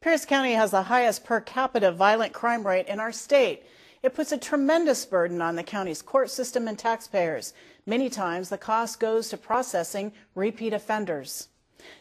Pierce County has the highest per capita violent crime rate in our state. It puts a tremendous burden on the county's court system and taxpayers. Many times the cost goes to processing repeat offenders.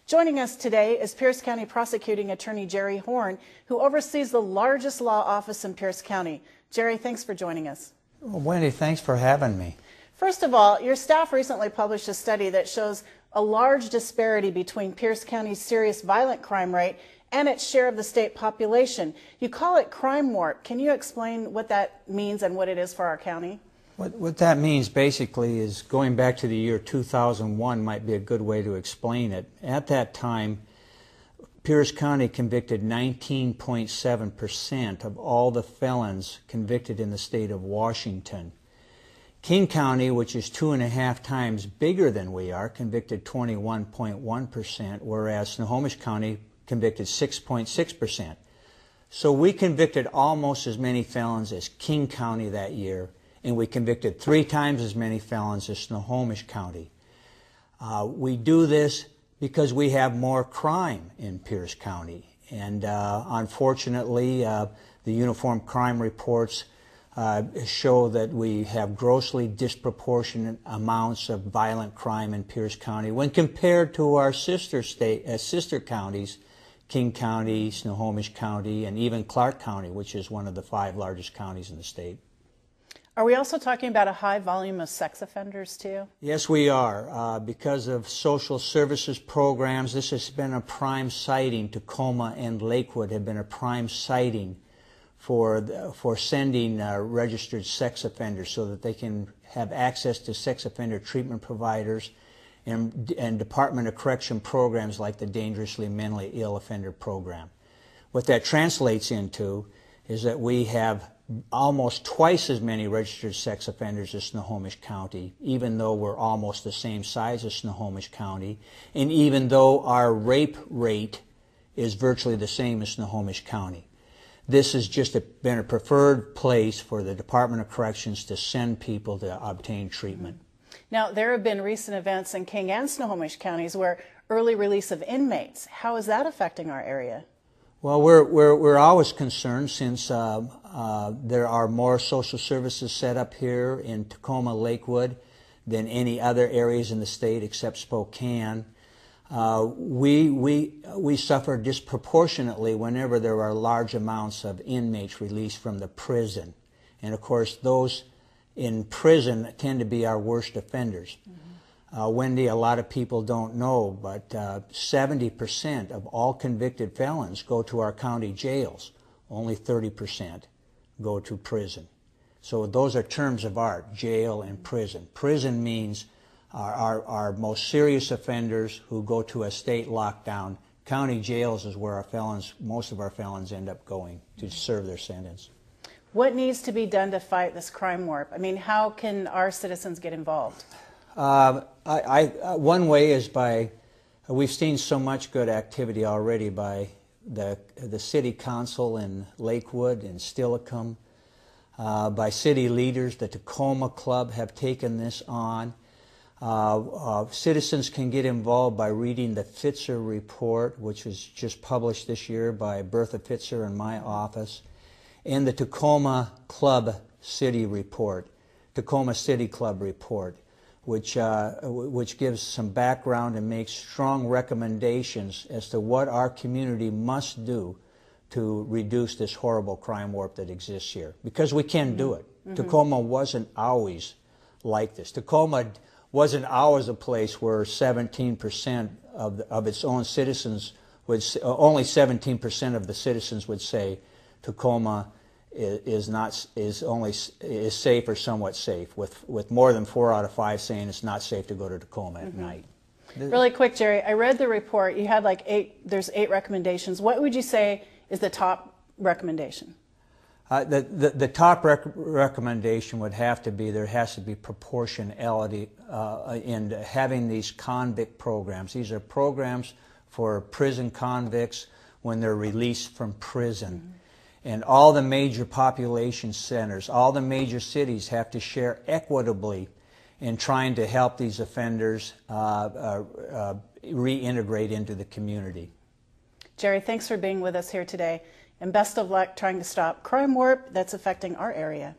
Joining us today is Pierce County Prosecuting Attorney Gerry Horne, who oversees the largest law office in Pierce County. Gerry, thanks for joining us. Well, Wendy, thanks for having me. First of all, your staff recently published a study that shows a large disparity between Pierce County's serious violent crime rate and its share of the state population. You call it CrimeWarp. Can you explain what that means and what it is for our county? What that means basically is going back to the year 2001 might be a good way to explain it. At that time, Pierce County convicted 19.7% of all the felons convicted in the state of Washington. King County, which is 2.5 times bigger than we are, convicted 21.1%, whereas Snohomish County convicted 6.6%. So we convicted almost as many felons as King County that year, and we convicted 3 times as many felons as Snohomish County. We do this because we have more crime in Pierce County, and unfortunately the uniform crime reports show that we have grossly disproportionate amounts of violent crime in Pierce County when compared to our sister counties, King County, Snohomish County, and even Clark County, which is one of the 5 largest counties in the state. Are we also talking about a high volume of sex offenders too? Yes, we are. Because of social services programs, this has been a prime siting. Tacoma and Lakewood have been a prime siting for sending registered sex offenders so that they can have access to sex offender treatment providers and Department of Correction programs like the Dangerously Mentally Ill Offender Program. What that translates into is that we have almost twice as many registered sex offenders as Snohomish County, even though we're almost the same size as Snohomish County, and even though our rape rate is virtually the same as Snohomish County. This has just been a preferred place for the Department of Corrections to send people to obtain treatment. Now, there have been recent events in King and Snohomish counties where early release of inmates. How is that affecting our area? Well, we're always concerned since there are more social services set up here in Tacoma, Lakewood than any other areas in the state except Spokane. We suffer disproportionately whenever there are large amounts of inmates released from the prison. And of course, those in prison tend to be our worst offenders. Wendy, a lot of people don't know, but 70% of all convicted felons go to our county jails. Only 30% go to prison. So those are terms of art, jail and prison. Prison means our most serious offenders who go to a state lockdown. County jails is where most of our felons end up going to serve their sentence. What needs to be done to fight this crime warp? I mean, how can our citizens get involved? One way is we've seen so much good activity already by the city council in Lakewood and Steilacoom, by city leaders. The Tacoma Club have taken this on. Citizens can get involved by reading the Fitzer report, which was just published this year by Bertha Fitzer in my office, and the Tacoma City Club report, which gives some background and makes strong recommendations as to what our community must do to reduce this horrible crime warp that exists here. Because we can do it. Tacoma wasn't always like this. Tacoma wasn't always a place where 17% of its own citizens would, only 17% of the citizens would say Tacoma is safe or somewhat safe, with more than 4 out of 5 saying it's not safe to go to Tacoma at night. Really quick, Gerry, I read the report. You had like there's 8 recommendations. What would you say is the top recommendation? The top recommendation would have to be there has to be proportionality in having these convict programs. These are programs for prison convicts when they're released from prison. And all the major population centers, all the major cities have to share equitably in trying to help these offenders reintegrate into the community. Gerry, thanks for being with us here today, and best of luck trying to stop crime warp that's affecting our area.